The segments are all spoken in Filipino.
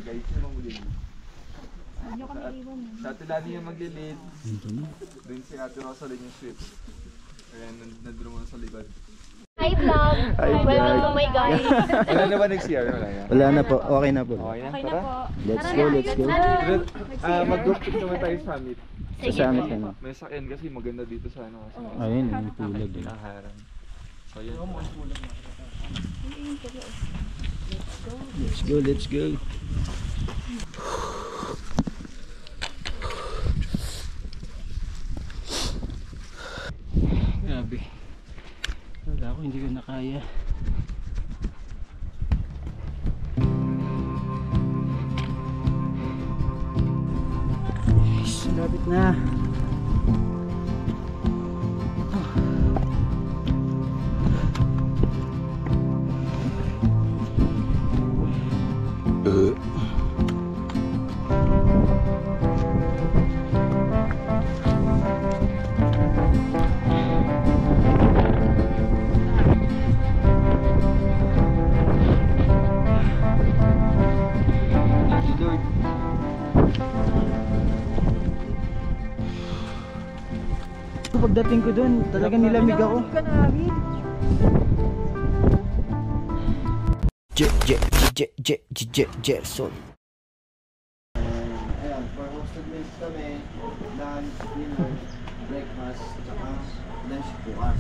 guide. Sino maglilid? Sa Ate Lani yung maglilid. Doon si Ate Rosalyn yung sweep. Kaya nandun mo sa likod. Hi vlog! Welcome to my guys! Wala na ba next year? Wala na. Wala na po, okay na po. Okay na, Okay na tara. po. Let's go, let's go. Mag-group trip naman tayo sa summit. Sa summit na. May sakyan kasi maganda dito sa ano. Ayun, yung tulad. Pinaharang. So yun. Let's go, let's go. Grabe. Wala ako, hindi ko na kaya. Lapit na. Pagdating ko dun, talagang nilamig ako. Gerson. Ayan, for hosted meals kami, lunch, dinner, breakfast, tsaka lunch bukas.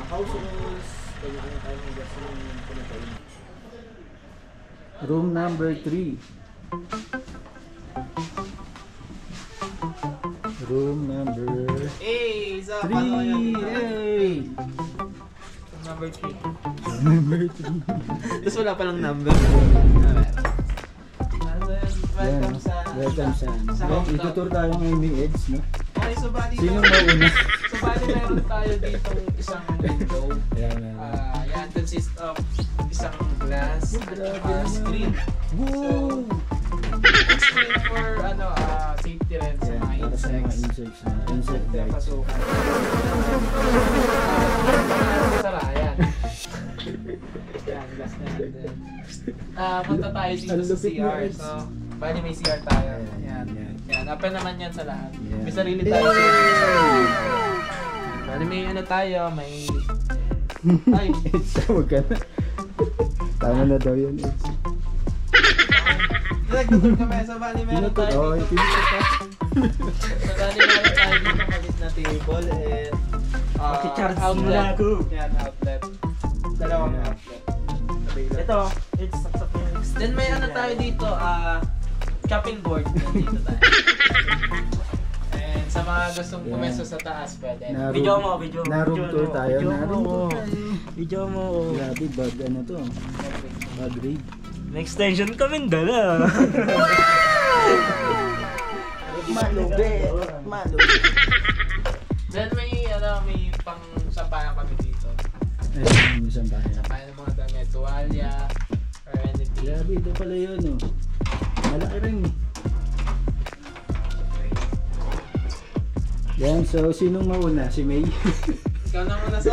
House rules, kanya-kanya tayo ng gas ng pinakain. Room number 3. Room number 3. Hey! Number 3. Number 3. Tapos wala palang number. Welcome sa... Welcome sa... Itutur tayo ngayon ni Eds, no? Okay, so bali... Sino mauna? So bali meron tayo ditong isang window. Yan. Yan consists of isang glass, screen. Woo! Screen for safety rin sa mga insects. Insect bites. Pasukan. Sara, yan. Yan, glass na yan. Punta tayo dito sa CR. So, bali may CR tayo. Yan. Yan, open naman yan sa lahat. May sarili tayo sa bali may tayo, may... Ay! Huwag ka na. Tama na daw yun, Eds. Nagtutulog kami, so bali meron tayo Oo, dito. tinutot ka. So bali meron tayo dito kalit na table and outlet. Yan, outlet. Dalawang outlet. Ito, it's successful. Then may tayo dito, chopping board. Dito tayo. And sa mga gustong pumesto sa taas, pwede. Video mo. Na-room tour tayo. Video mo. Grabe, bag ano to. Bag raid. Next extension kami dala. Malubet. Then may pang sampayan kami dito. Ayun, isang bahay. Sampayan ng mga damit, tuwalya, or anything. Grabe, ito pala yun, oh. Malaki rin, eh. Yan, so sinong mauna? Si May? Ikaw na muna sa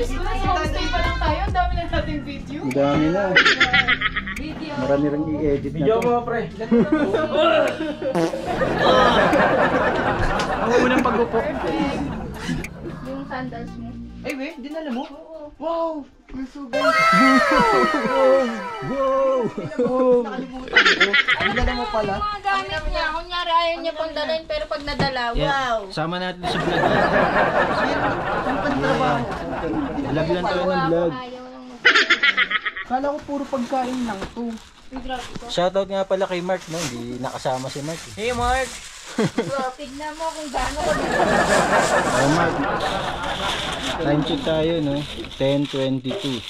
Stay pa lang tayo, ang dami na nating video. Ang dami na. Video. Marami rin i-edit na Video to. mo, pre. Ang unang pag-upo. Yung sandals mo. Ay, wait, dinala mo? Oo. Wow! Ang sugay! Wow! Nakalimutan ko. Dinala mo pala. Yung mga gamit niya, kunyari ayaw niya pang dalhin, pero pag nadala, wow! Sama natin sa vlog. Vlog lang tayo ng vlog. Ayaw lang mo. Kala ko puro pagkain lang to. Shoutout nga pala kay Mark, no? Hindi nakasama si Mark. Hey, Mark! Tignan mo kung gaano ko Oh, Mark. Time check tayo, no? 10:22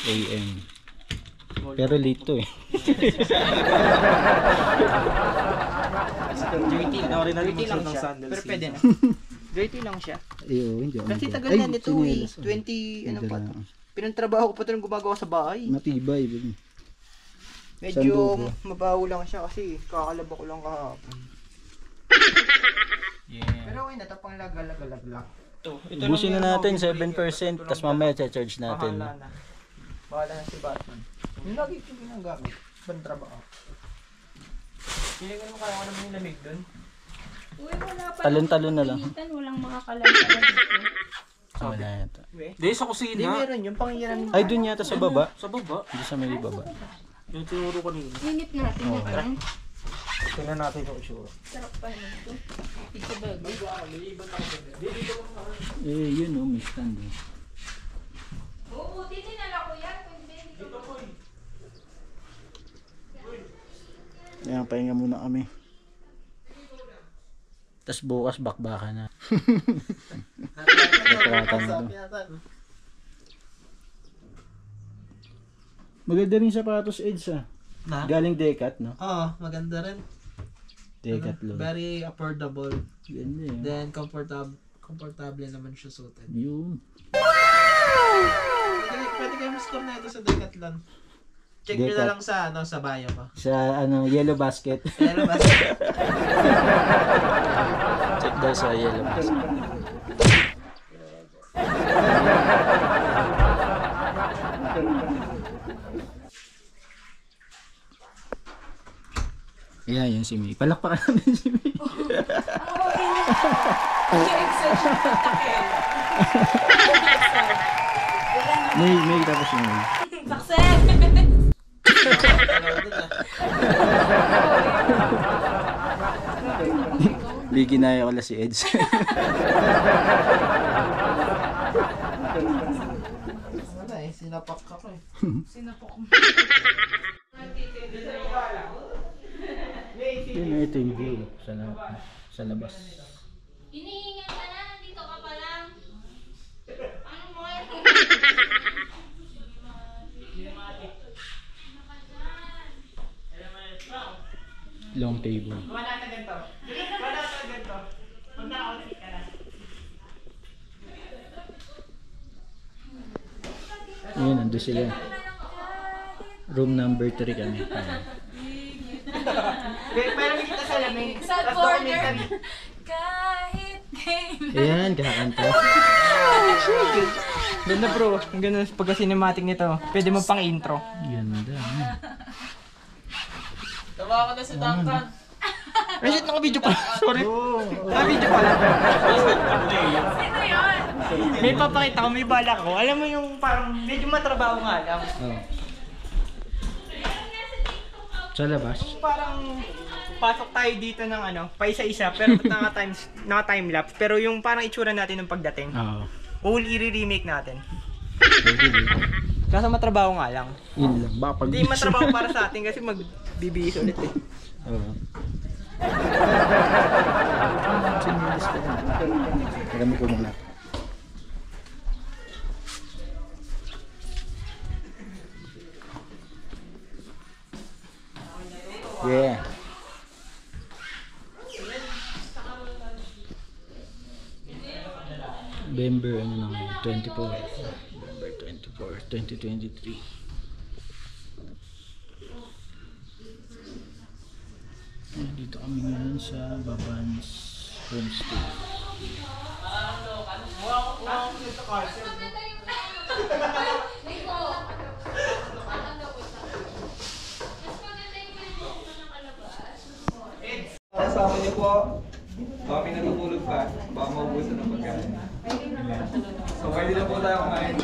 AM. Pero late to, eh. Dirty lang siya. Pero pwede na. Dirty lang siya. Iyo, hindi. Kasi tagal na nito eh. 20, ano pa to. Pinantrabaho ko pa ito nung gumagawa sa bahay. Matibay. Medyo mabaho lang siya kasi kakalaba ko lang kahapon. Yeah. Pero okay na, tapang lag lang. Ito Ubusin na lang natin, yung breaker. 7%, Ito tapos lang mamaya charge natin. Bahala na. Bahala na si Batman. Yung lagi ko ginagamit. Ibang trabaho. Pili ko naman kaya ko naman yung lamig dun. Uy, wala pa. Talon-talon na lang. Initan, walang makakalantalan dito. Wala yata. Hindi, sa kusina. Hindi, meron yung pangyaran. Ay, dun yata sa baba. Sa baba. Hindi sa may baba. Yung tinuro ko nila. Init natin na parang Tingnan natin yung isura. sarap pa naman ito. Pizza burger. Eh, yun o, may stand o. Oo, titinala ko yan. Dito po. Ayan, pahinga muna kami. Tapos bukas bakbaka na. Natratan na to. Maganda rin sapatos, Eds ah. Na? Galing Decat, no? Oo, maganda rin. Decat lo. Very affordable. Ganda eh. Then comfortable naman siya suited. Yun. Pwede kayo mas-store na ito sa Decathlon. Check nyo na lang sa sa bio ko. Sa Yellow Basket. Pero basta Check daw sa Yellow Basket. Yeah, yan si May. Palakpakan natin si May. May tapos si May. Success! Di ginaya ko lang si Eds. wala eh, sinapak ka ko eh. Sinapok mo. Yun, ito yung view sa labas. Hinihingan ka na, nandito ka pa lang. Ano mo yan? Long table. Wala na ganito. Wala na ganito. Pag naka-outfit ka na. Ayun, nandun sila. Room number 3 kami. Pero kita sa lamig. Sa Tapos corner. documentary. Kahit kailan. Ayan, kakanta. Ganda bro, ang ganda pagka-cinematic nito. Pwede mo pang intro. Ganda. Tawa ko na si Duncan. Ay shit, naka-video pala. Sorry. Naka-video pala. Sino yun? May papakita ko, may bala ko. Alam mo yung parang medyo matrabaho nga lang. Oh. Sa labas. Parang pasok tayo dito ng ano, pa isa-isa pero naka-time-lapse. Pero yung parang itsura natin ng pagdating. Oo. Whole i-remake natin. Kaso matrabaho nga lang. Yun lang. Baka pag Hindi matrabaho para sa atin kasi magbibihis ulit eh. Oo. Sinilis ka na. Marami ko muna. Yeah. November 24. November 24, 2023. Dito kami ngayon sa Baban's Homestay. Kasama niyo po. Baka may natutulog pa. Baka maubusan ng pagkain. So pwede na po tayo kumain.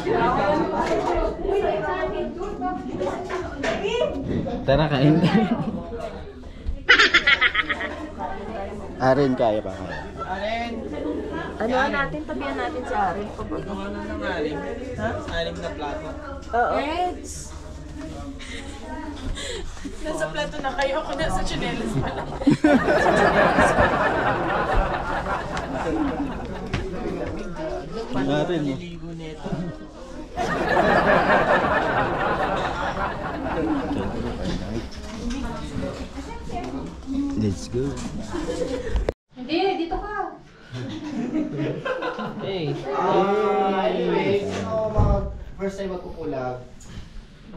Tara, kain tayo. Aren, kaya pa kaya. Aren! Ano natin? Tabihan natin si Aaron. Ano ng alim? Ha? Alim na plato. Eds! Nasa plato na kayo. Ako nasa chinelas pa lang. Aren, no? Niligo nito. Let's go. Hindi, dito ka. Hey! Anyways, first time magkukulag.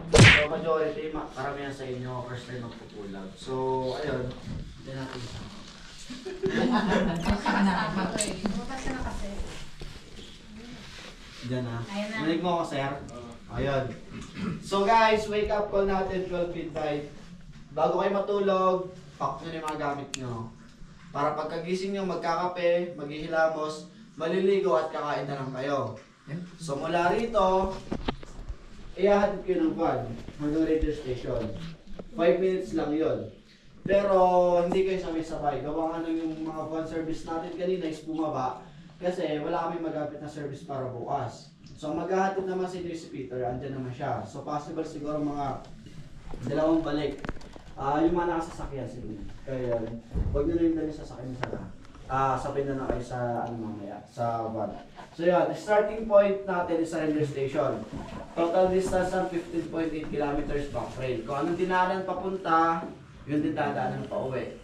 So, majority, karamihan sa inyo, first time magkukulag. So, ayun. Hindi natin isa. Diyan ha. Ayan na. Narinig mo ako, sir? Ayun. So guys, wake up call natin 12 midnight. Bago kayo matulog, pack nyo na yung mga gamit nyo. Para pagkagising nyo, magkakape, maghihilamos, maliligo at kakain na lang kayo. So mula rito, ihahatid kayo ng van hanggang radio station. 5 minutes lang yon. Pero hindi kayo sabay-sabay. Gawa nga nung yung mga van service natin kanina is bumaba. Kasi wala kami magapit na service para bukas. So maghahatid naman si Peter, andyan naman siya. So possible siguro mga dalawang balik. Yung mga nakasasakyan siguro. Kaya huwag nyo na yung dali sasakyan sa sabay na kayo sa mamaya, sa van. So yun, starting point natin is surrender station. Total distance ng 15.8 kilometers back trail. Kung anong dinaanan papunta, yun din dadaanan pa uwi.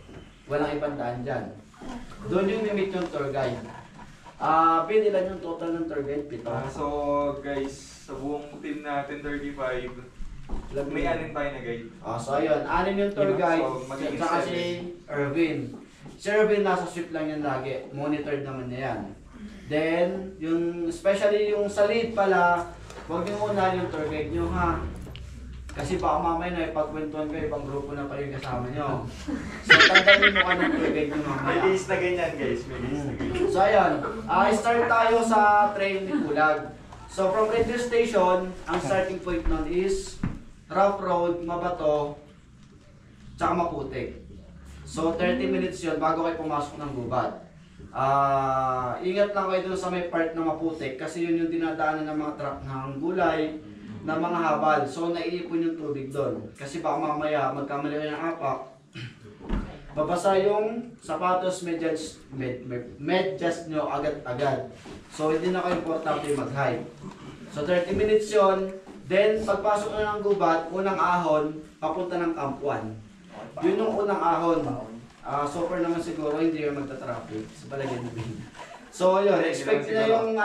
Walang ibang daan dyan. Doon yung limit yung tour guide. Ilan yung total ng tour guide? 7. So guys, sa buong team natin 35, may anin tayo na guide. So ayun, 6 yung tour guide. So, magiging Saka si 7. Irvin. Si Irvin nasa sweep lang yan lagi. Monitored naman niya yan. Then, yung especially yung sa lead pala, huwag niyo muna yung tour guide nyo ha. Kasi baka mamaya na ipagkwentuhan kayo, ibang grupo na pa yung kasama nyo. So tandaan mo ka ng tour guide nyo mamaya. May list na ganyan guys, may list na ganyan. So ayan, start tayo sa trail ni Kulag. So from radio station, ang starting point nun is rough road, mabato, tsaka maputik. So 30 minutes yun bago kayo pumasok ng gubat. Ingat lang kayo dun sa may part na maputik kasi yun yung dinadaanan ng mga truck ng gulay, ng mga habal. So naiipon yung tubig doon. Kasi baka mamaya magkamali kayo ng apak, babasa yung sapatos, medyas nyo agad-agad. So hindi na kayo importante mag-hike. So 30 minutes yon. Then pagpasok na ng gubat, unang ahon, papunta ng Camp 1. Yun yung unang ahon. So far naman siguro hindi kayo magta-traffic sa palagay ni Ben. So yun, expect na yung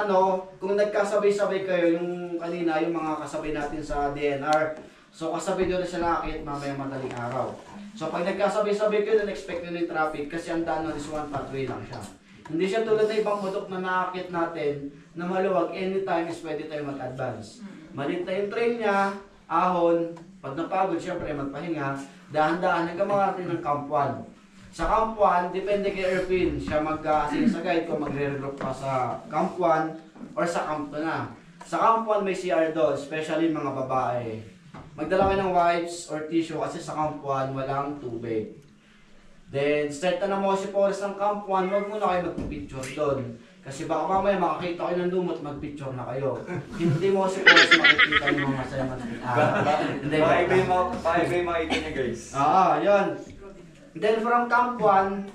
kung nagkasabay-sabay kayo, yung kanina, yung mga kasabay natin sa DNR. So kasabay doon na sila akit mamaya madaling araw. So pag nagkasabay-sabay kayo, then expect nyo yung traffic kasi ang daan nun is one pathway lang siya. Hindi siya tulad na ibang motok na nakakit natin na maluwag, anytime is pwede tayo mag-advance. Malit na yung trail niya, ahon, pag napagod syempre magpahinga, dahan-dahan hanggang makarating ng Camp 1. Sa Camp 1, depende kay Erpin, siya mag-assign sa guide kung magre-regroup pa sa Camp 1 or sa Camp 2 na. Sa Camp 1 may CR doon, especially mga babae. Magdala kayo ng wipes or tissue kasi sa Camp 1 walang tubig. Then, start na mo si Forrest ng Camp 1, huwag muna kayo magpipicture doon. Kasi baka mamaya makakita kayo ng lumot, magpicture na kayo. Hindi mo si Forrest makikita yung mga masaya Hindi ba? Paiba yung makita niya guys. Yun. Then from Camp 1,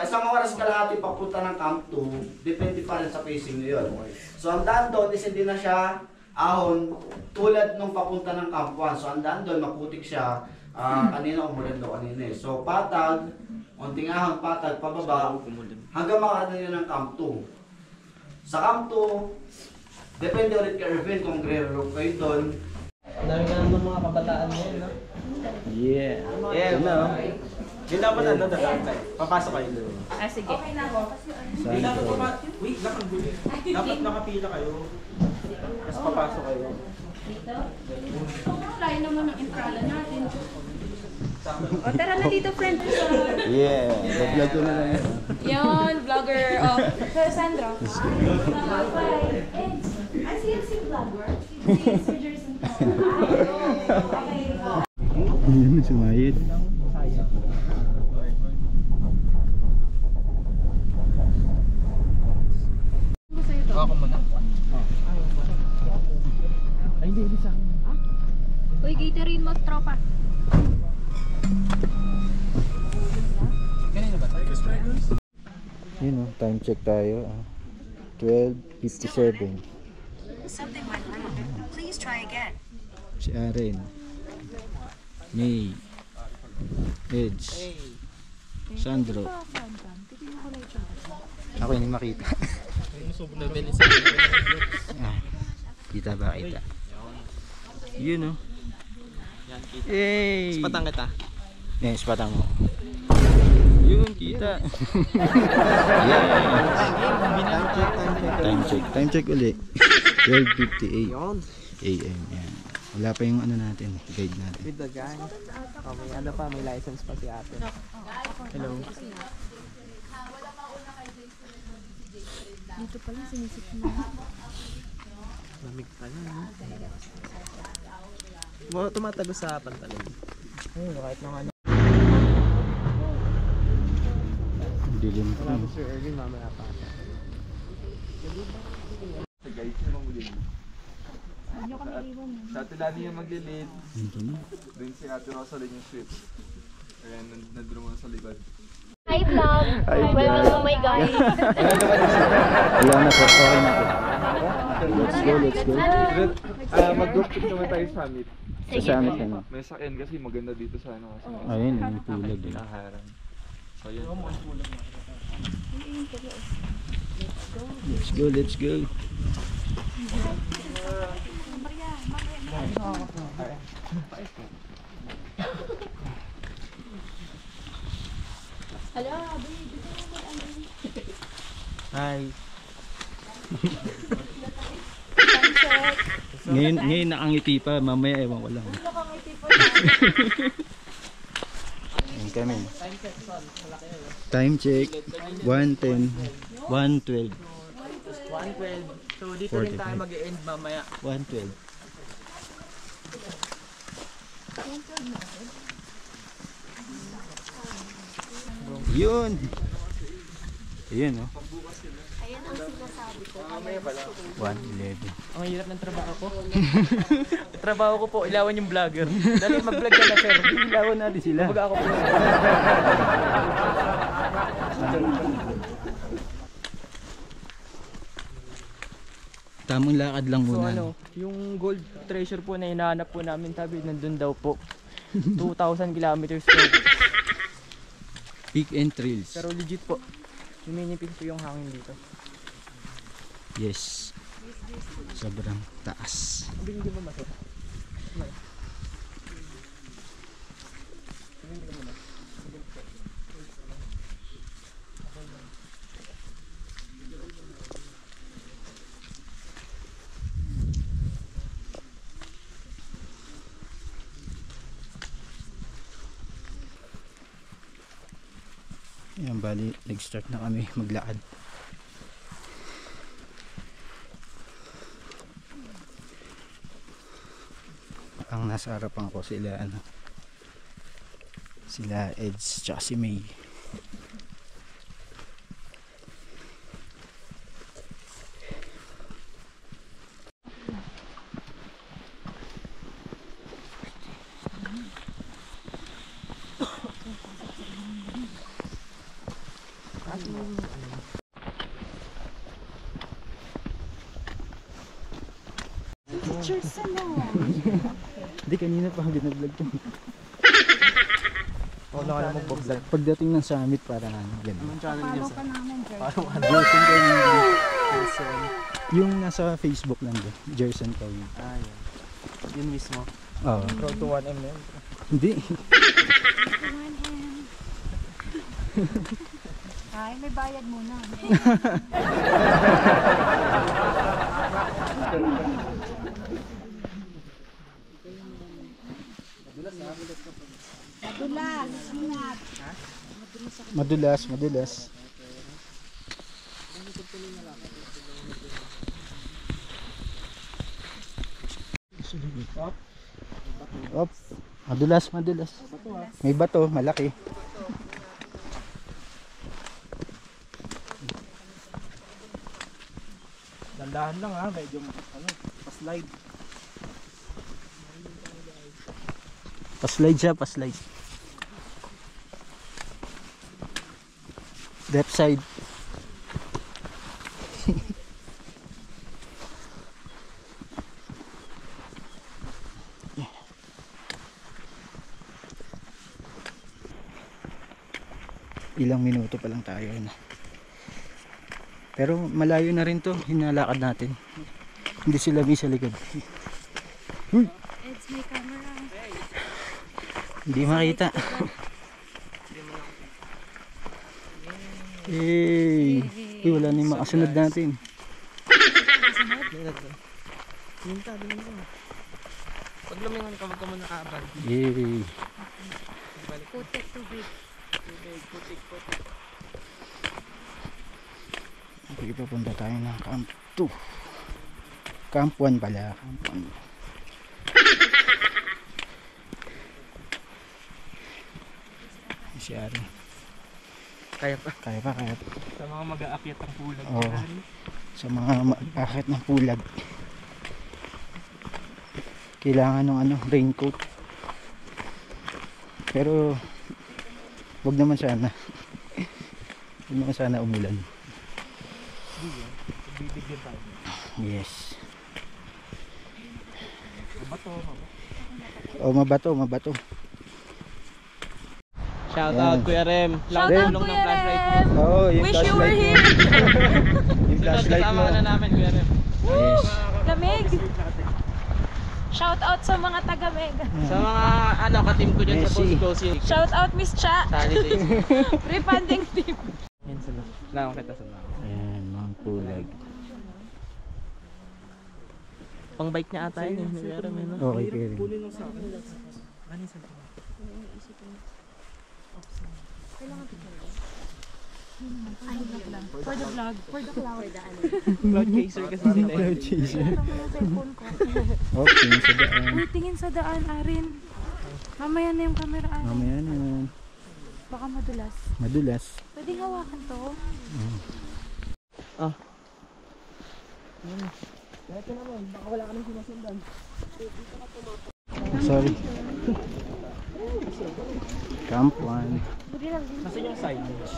isang oras kalahati papunta ng Camp 2, depende pa rin sa pacing nyo yun. So ang daan doon is hindi na siya ahon tulad nung papunta ng Camp 1. So ang daan doon, maputik siya. Kanina umulan daw kanina eh. So patag, unting ahon, patag, pababa, hanggang makarating nyo ng Camp 2. Sa Camp 2, depende ulit kay Irvin kung gre-rope kayo doon. Ang dami nga ng mga kabataan ngayon, no? Yeah. Yeah, no? Yun dapat dadaan tayo. Papasok kayo doon. Sige. Okay na ako. Hindi dapat wait, dapat nakapila kayo. Tapos papasok kayo. Dito? Layo naman ng entrada natin. O tara na dito, friend. Yeah. Vlog ko na lang yan. Yon, vlogger. Sandra. Ay, si vlogger. Si Jersey. Hindi naman sumayad. Ako muna. Ay, hindi sa akin. Uy, gaterin mo, tropa. Kanina ba tayo? Yun o, time check tayo. 12:57. Something went wrong. Please try again. Si Aren. May. Edge. Sandro. Ako hindi makita. Kita ba kita? Yun o. Yay! Patang kita. Yes, patang mo. Yun, kita. Yes. Time check uli. 12:58 AM. Yan. Wala pa yung ano natin, guide natin. With the gang. Oh, may ano pa, may license pa si ate. Hello. Dito pala sinisip mo. Lamig pala, no? Tumatago sa pantalon. Ayun, kahit nung ano. Dilim ko. Wala po Sir Erwin, mamaya pa. Sa guys na mamulin. Sa Ate Lani yung maglilid. Doon si Ate Rosalyn yung sweep. Kaya nandun mo sa likod. Hi vlog! Welcome to my guys! Wala na po. Okay na po. Let's go. Mag-group trip naman tayo sa summit. Sa summit na no? May sakyan kasi maganda dito sa ano kasi. Ayun, yung pulag eh. Nakaharang. So yun. Let's go. Hi. Ngayon nakangiti pa, mamaya ewan ko lang. Ayun kami. Time check. 1:10. 1:12. 112. So dito rin tayo mag-e-end mamaya. 1:12. Yun. Ayun oh. Ayan ang sinasabi ko. 1:11. Ang hirap ng trabaho ko. Trabaho ko po, ilawan yung vlogger. Dali mag-vlog ka na sir. Ilawan natin sila. Kumbaga ako po. Tamang lakad lang So muna. ano, yung gold treasure po na hinahanap po namin, sabi nandun daw po. 2,000 kilometers po. Peak and trails. Pero legit po. Luminipin po yung hangin dito. Yes. Sobrang taas. Hindi mo masok. Yan, bali, nag-start na kami maglakad. Ang nasa harapan ko sila, sila Eds tsaka si May. Hindi, kanina pa binablog ko. Oo, na ka mag-vlog. Pagdating ng summit, parang gano'n. Anong channel niya sir? Jerson Kawin. Yung nasa Facebook lang doon, Jerson Kawin. Ah, yan. Yun mismo. Oo. Road to 1M na yun. Hindi. Ay, may bayad muna. Madulas. Op. Madulas. May bato, malaki. Dandahan lang ha, medyo pa-slide. Pa-slide siya. Left side. Ilang minuto pa lang tayo na. Pero malayo na rin to, hinalakad natin. Hindi sila may sa likod. It's my camera. Hindi makita. Hey! Uy, wala na yung makasunod natin. Minta. Pag lumingon ka, wag ka muna kaabal. Hey! Putik, tubig. Putik. Okay, papunta tayo ng Camp 2. Camp 1 pala. Camp 1. Si Ari. Kaya pa. Kaya pa. Sa mga mag-aakyat ang pulag. Oo. Sa mga akit ng pulag. Kailangan ng raincoat. Pero wag naman sana. Wag naman sana umulan. Bibigyan tayo. Yes. Mabato. Mabato. Shout Ayan. out Kuya Rem. Shout out, Kuya Rem! Oh, yung Wish you were flashlight mo. here! Yung flashlight mo. Kasama na namin Kuya Rem. Yes. Lamig! Shout out sa mga taga-Meg. Sa mga ka-team ko dyan sa Messi. Post Coast. Shout out Miss Cha. Sanity. Refunding team. Yan sila. Salamat kita sa mga. Ayan, mga pulag. Pang bike niya ata yun. Kuya Rem. Okay, Kevin. For the vlog. For the cloud. Cloud chaser kasi sila. Cloud chaser. Yung cellphone ko. Okay, sa daan. Uy, tingin sa daan, Arin. Mamaya na yung camera, Arin. Mamaya na. Baka madulas. Madulas. Pwede hawakan to. Sorry. Camp 1. Nasaan yung signage?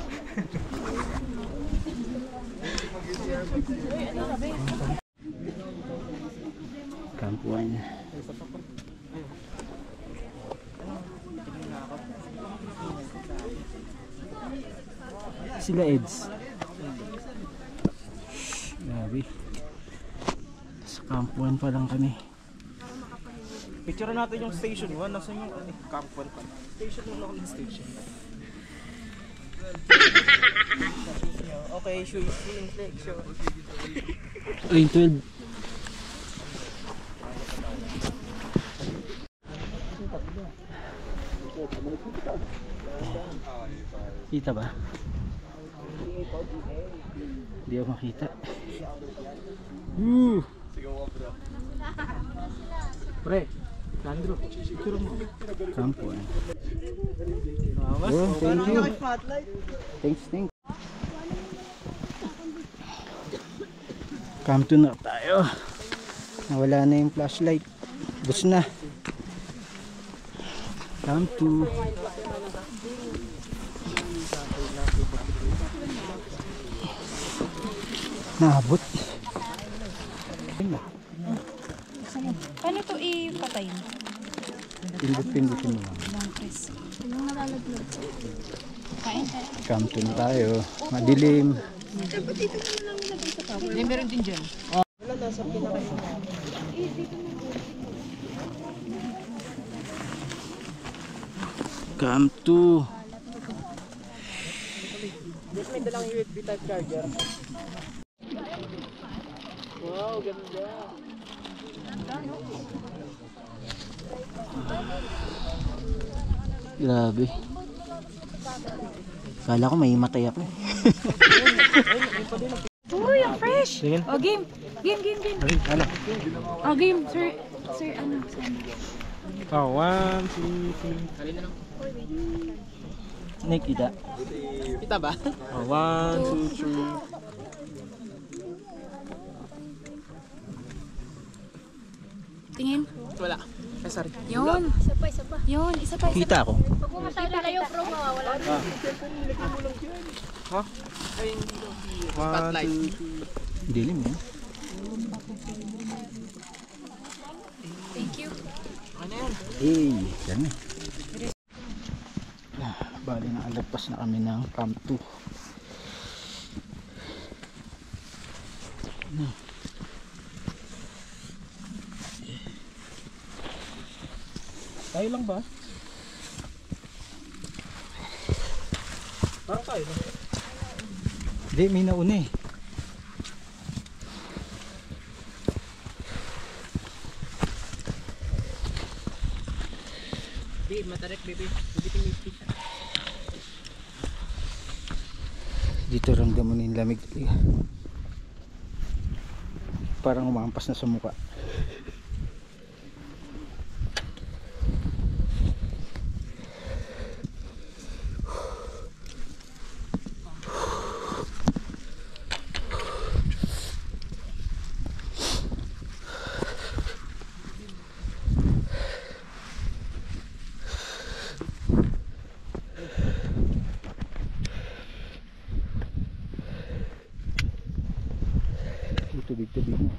Camp 1. Sila Eds. Grabe. Sa Camp 1 pa lang kami. Picture natin yung station 1. Nasaan yung Camp 1 pa? Station 1 ako yung station. Okay, show inflection. Lane 12. Kita ba? Hindi ako makita. Pre, Landro, picture mo. Camp 1. Mas, Oh, thank you. spotlight. Thanks. Camp 2 na tayo. Nawala na yung flashlight. Bus na. Camp 2. Naabot. Paano ito ipatayin? Pindot-pindutin mo lang. Long press. Yung nalalaglag. Kain tayo. Camp 2 na tayo. Madilim. May meron din dyan. Camp 2. May dalang USB type charger. Wow, ganda. Grabe. Kala ko may matay ako. Uy, ang fresh! Sige. Oh, game! Game! Ano? Oh, game! Sir, ano? Oh, 1, 2, 3. Nakita. Kita ba? Oh, 1, 2, 3. Tingin. Wala. Ay, sorry. Yun. Isa pa. Yun, isa pa. Kita ako. Pag pumasada kayo, bro, mawawala na. Ha? Ay, hindi daw. Spotlight. Dilim yan. Thank you. Ano yan? Yan na. Bali na alagpas na kami ng Camp 2. Tayo lang ba? Parang tayo lang. Hindi, may nauna eh. Babe, matarik, baby. Bibitin mo yung pizza. Dito ramdam mo na yung lamig talaga. Parang umampas na sa mukha. Tubig-tubig na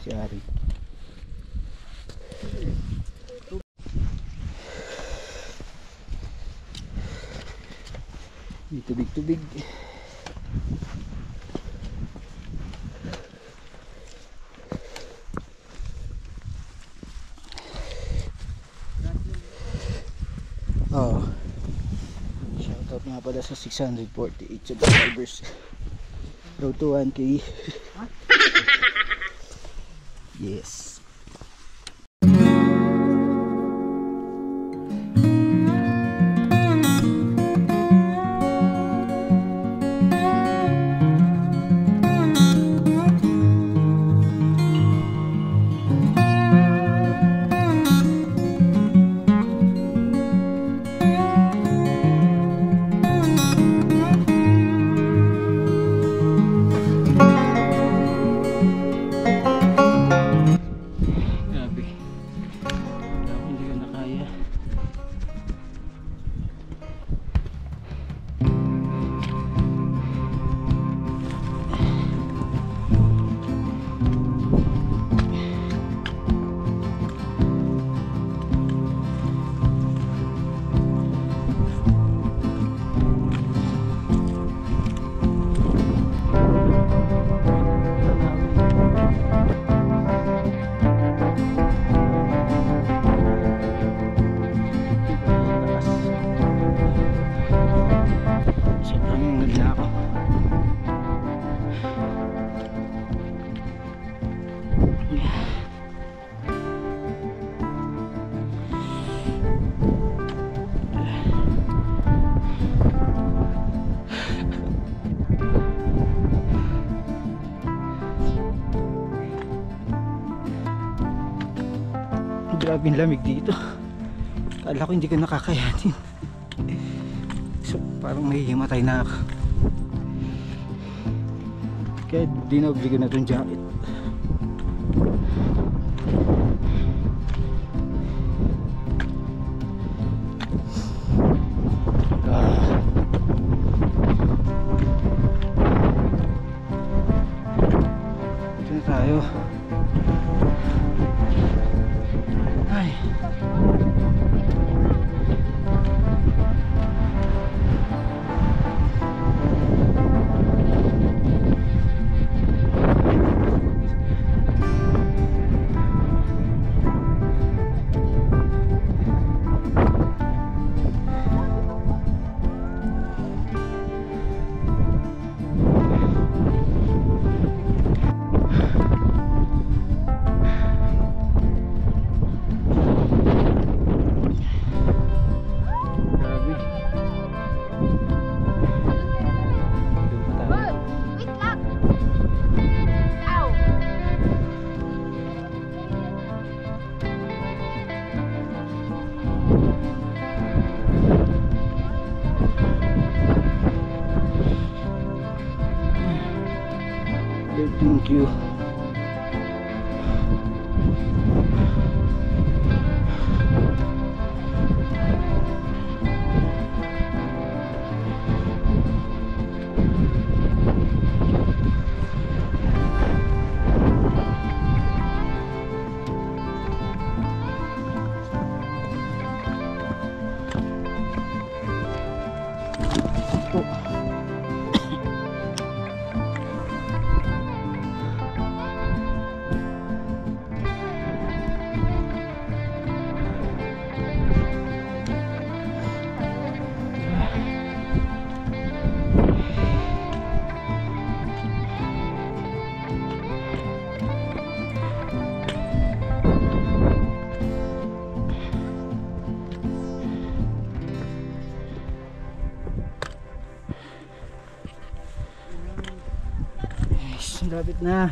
si Ari. Tubig-tubig. Oh, shoutout nga pala sa 648 subscribers. Road to 1K. Yes. Grabe yung lamig dito. Kala ko hindi ko nakakayanin. So parang may himatay na ako. Kaya dinobli ko na itong jacket. Ito na tayo. Ay. Thank you. Malapit na.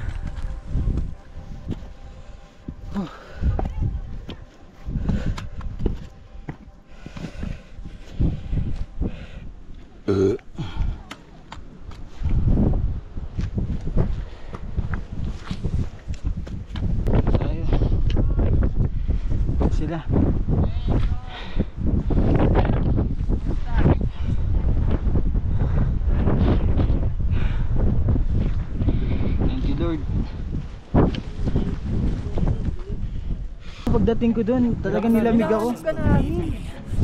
Tayo. Sila. Thank you Lord. Pagdating ko doon, talagang nilamig ako.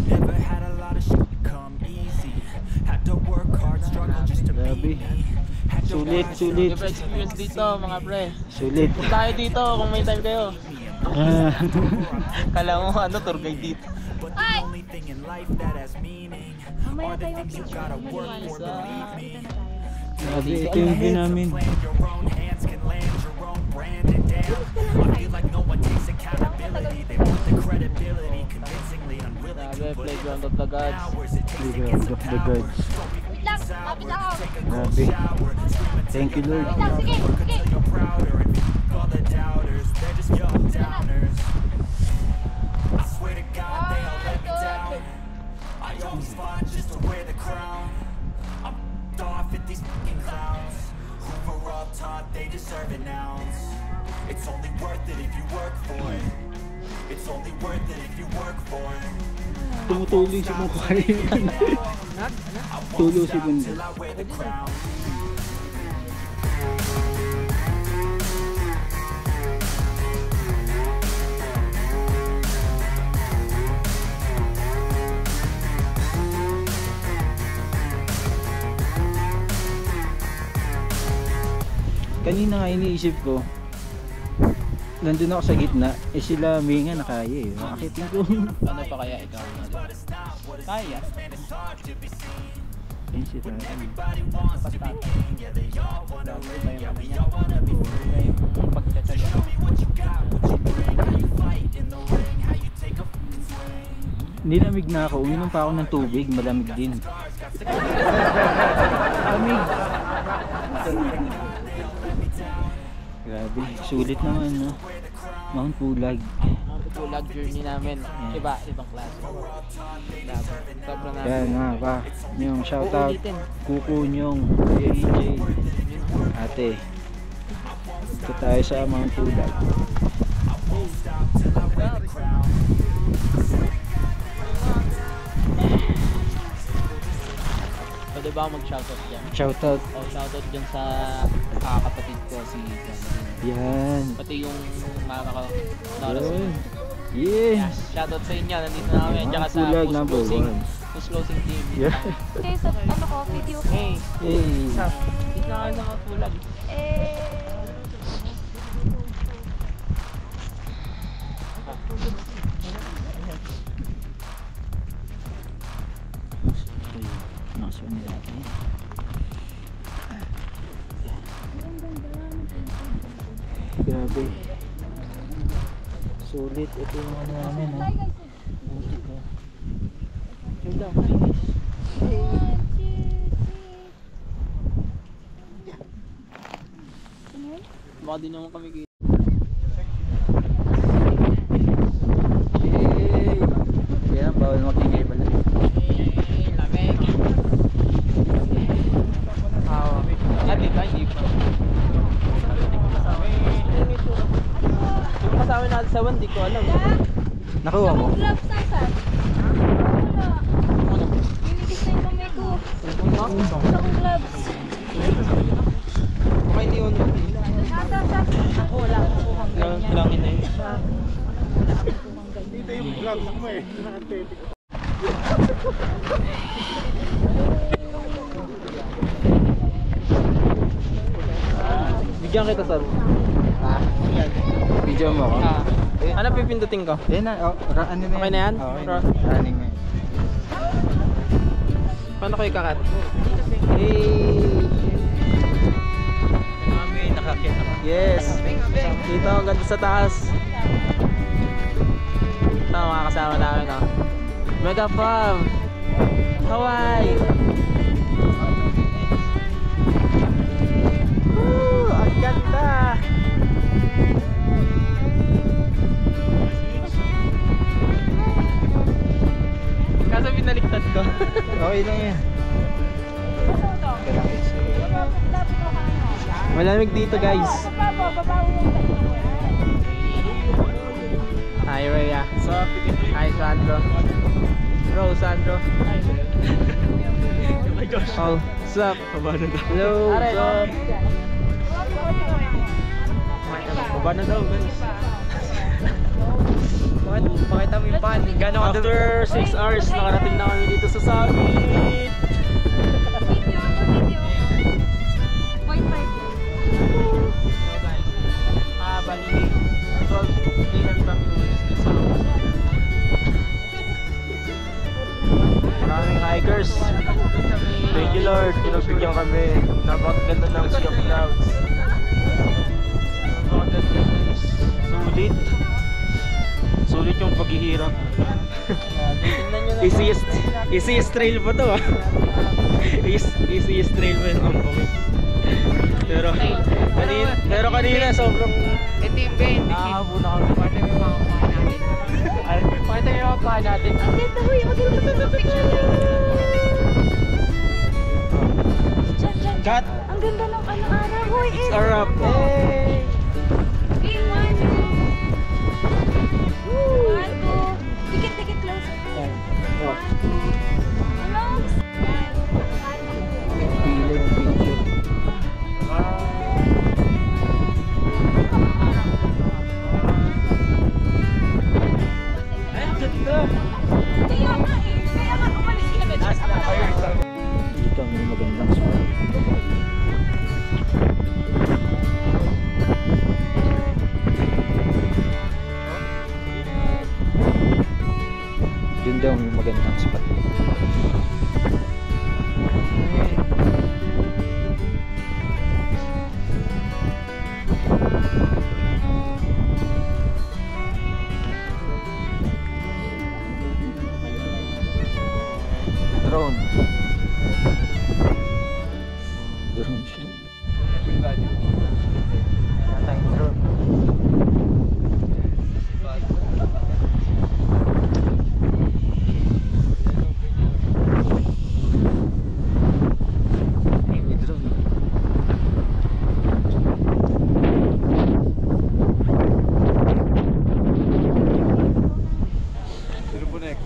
Never had a lot of shit come easy. Had to work hard, struggle just to be Grabe. me. Had to Sulit, sulit. Libre experience dito mga pre. Sulit. Tayo dito kung may time kayo. Ah. Kala mo ano, tour guide dito. but the only thing in life that has meaning are the things you gotta work for, believe me. Grabe, ito yung view namin. Plan your own hands can land your own brand and damn, I feel like no one takes accountability. They want the credibility, convincingly unwilling to Grabe, put in playground the of the gods. hours it takes to Playground get of some the power. gods. Don't be sour, take a cold Grabe. shower, scream until Thank you you're Lord. louder, work until you're prouder, and fuck all the doubters, they're just young downers. I swear to God they all let me down. I always fought just to wear the crown. I'm off at these fucking clowns who were all taught they deserve an ounce. It's only worth it if you work for it. It's only worth it if you work for it. Tumutuloy si mukha yun. Tulo si Bundo. Till I wear the crown. Kanina nga iniisip ko, nandun ako sa gitna, eh sila may nga nakaya eh. Akitin ko. Ano pa kaya ikaw? Kaya. Ayun sila. Nilamig na ako, uminom pa ako ng tubig, malamig din. Lamig. Grabe, sulit naman no. Mount Pulag. Ang pulag journey namin. Iba, ibang klase. Sobrang namin. Yan nga pa. Yung shoutout. Uulitin. Kukunyong, JJ, ate. Ito tayo sa Mount Pulag. Pwede ba ako mag-shoutout dyan? Shoutout. Shoutout dyan sa kapatid ko, si Brandon. Yan. Pati yung mama ko, Nora. Yun. Yes. Shoutout sa inyo, nandito na kami. Tsaka sa Pulag Post number Closing. 1. Post Closing team. Yeah. Okay, so ano ko, video ko. Hey, Hey. dito na kayo nakapulag. Nakasuan nila natin. Grabe. Sulit. Ito yung ano namin ha. Buti ko. Yun lang. Baka di naman kami kita. Yay! Kaya bawal makingay pala. Hey, lamig. Dito, hindi pa. Yung kasama natin sa one, di ko alam. Nakuha mo? Gloves na saan? Wala. Binigis na yung kamay ko. Sa kong gloves. Okay, di yun. Nasa sa... Ako wala akong kuhang ganyan. Bilangin na yun. Bigyan kita, sir. Video mo ako? Ano pipindutin ko? Eh na, oh, ano na yan? Okay na yan? Okay na. Running na yan. Paano kayo kakat? Hey! Kami, nakakita ka. Yes! Dito ang ganda sa taas. Ito ang mga kasama namin, oh. Mega Pub! Hawaii! Woo! Ang ganda! Kaso binaliktad ko. Okay lang yan. Malamig dito guys. Hi Rhea. Hi Sandro. Bro, Sandro. Oh, what's up? Hello, what's up? Baba na daw guys. Pakita mo yung pan. After 6 hours, nakarating na kami dito sa summit. Bali 12 AM kami umalis dito sa maraming hikers. Thank you Lord, pinagbigyan kami. Napakaganda ng Sea of Clouds. Napakaganda guys. Sulit yung paghihirap. Easiest trail pa to ah. Easiest trail pa yung ampong. Pero kanina sobrang Ito yung bend. nakahabo na kami. Pakita mo yung mga paa natin. Pakita mo yung mga paa natin. Ang ganda ho, yung maganda picture. Cut! Ang ganda ng ano araw. Hoy, It's a wrap! Hey! One, two. Dikit close. Oh. Close. Kaya nga umalis kami. Dito ang magandang spot. Yun daw yung magandang spot. Drone. Drone siya. Tayong drone. May drone. Sino po next?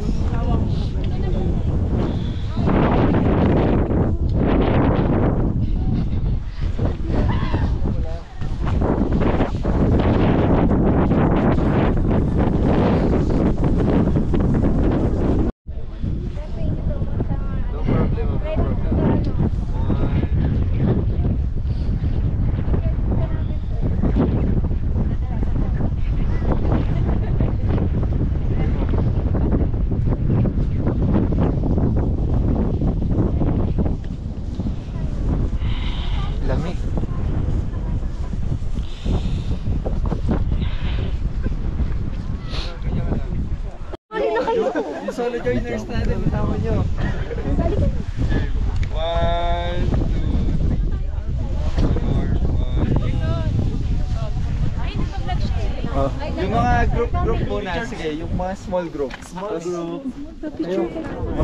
No problem, no problem. Lamig. Yung solo joiners natin, tama nyo. 1, 2, 3, 4, 5. Oh. Yung mga group muna, sige, yung mga small group.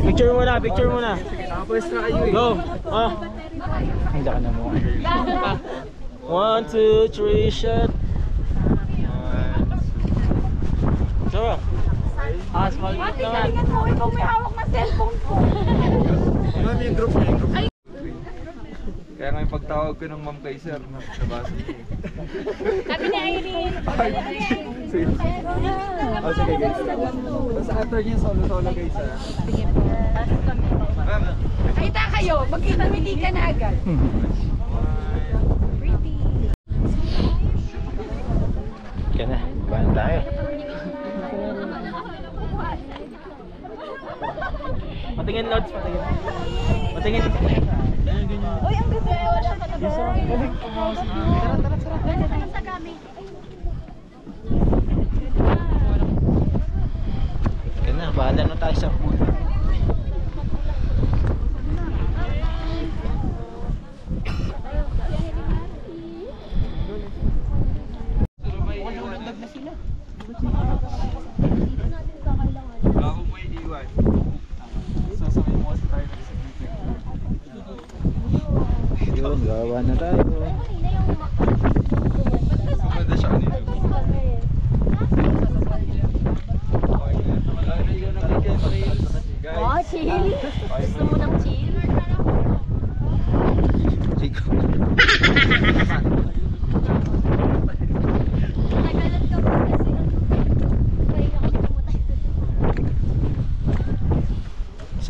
Picture muna. Nakapwes na kayo eh. Go! Ah! Handa ka na mo. 1, 2, 3, shot! Sarap! Ah, small group naman. Tingnan mo, ikaw may hawak na cellphone ko. Ano yung group niya? Yung group niya. Kaya nga yung pagtawag ko ng ma'am kay sir, nabasa niya eh. Sabi ni Irene. Sige. Oh, sige guys. Tapos after niya, solo guys ah. Ma'am, Kita kayo, magkita-miti ka na agad. Pretty. Kaya na, bahan tayo. Patingin loads, patingin. Patingin. Uy, ang ganda. Tara sa gamit. Kaya na, bahala na tayo sa pool.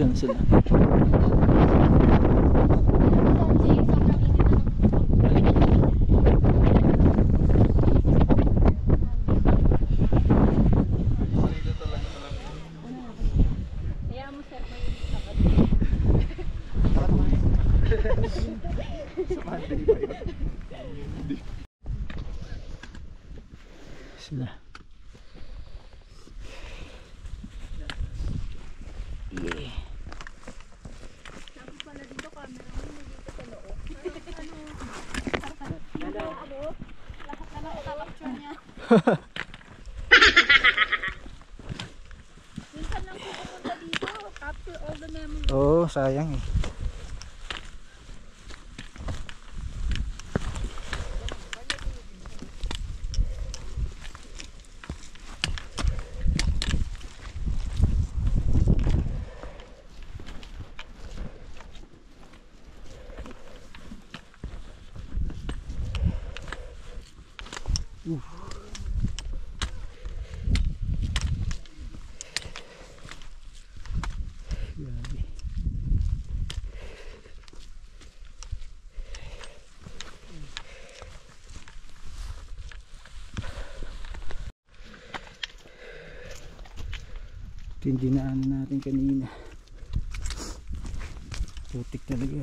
Saan sila? Sila. Yeah. Oo, sayang eh. Ito yung dinaanan natin kanina. Putik talaga.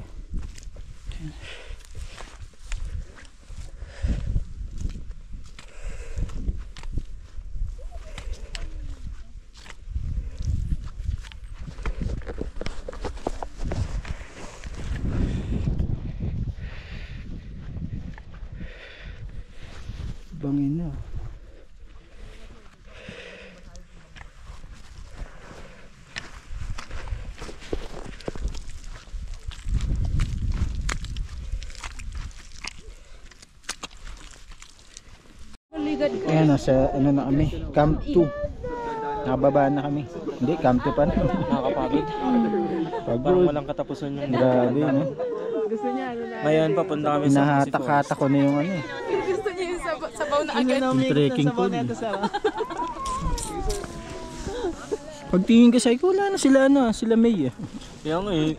Bangin na. Ayan, nasa ano na kami, Camp 2. Nakababa na kami. Hindi, Camp 2 pa na. Nakakapagod. Parang Pagod. walang katapusan yung Grabe, no? Ngayon papunta kami sa Nahatak-hatak ko na yung ano eh. Gusto niya yung sabaw na agad. Yung trekking po. Pagtingin ka sa wala na sila ano, sila May eh. Yung eh,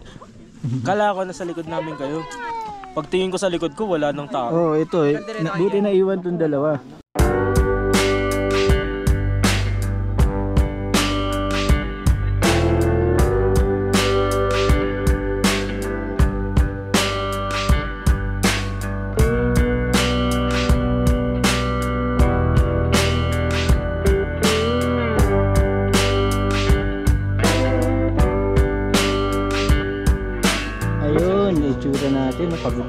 kala ko na sa likod namin kayo. Pagtingin ko sa likod ko, wala nang tao. Oh, ito eh. Buti na iwan tong dalawa. Itsura natin, napagod.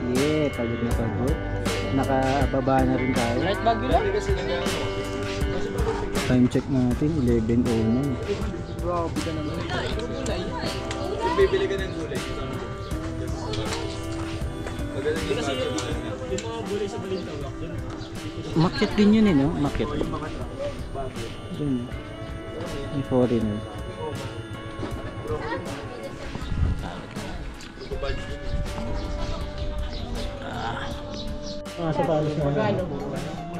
Yeah, pagod na pagod. Nakababa na rin tayo. Right bag yun lang? Time check natin, 11:09. Grabe ka naman. Bibili ka ng gulay. Kasi yung mga gulay sa Balintawak dun. Market din yun eh, no? Market. Dun. May foreigner. Sa palos na yan.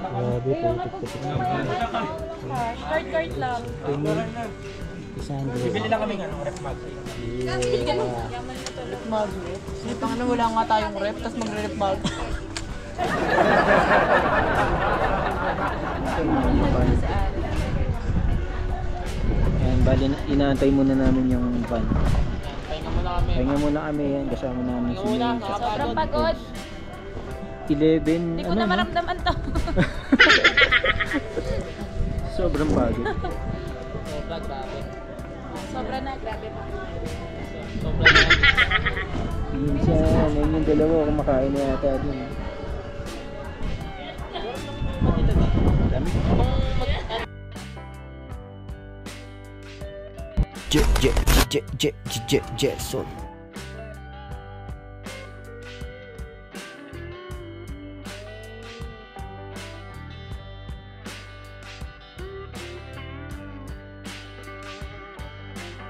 Grabe, putik-putik. Short lang. Bibili lang kami ng ref mag. Sipang na wala nga tayong rep, tapos magre-rep bag. Ayan, bali, inaantay muna namin yung van. Pahinga muna kami. Pahinga muna kami yan, kasama namin si Sobrang pagod. 11, Hindi ko na maramdaman to. Sobrang pagod. Sobra, grabe. Sobra na, grabe pa. Sobra na. Minsan, yun yung dalawa kumakain na yata din. Jason.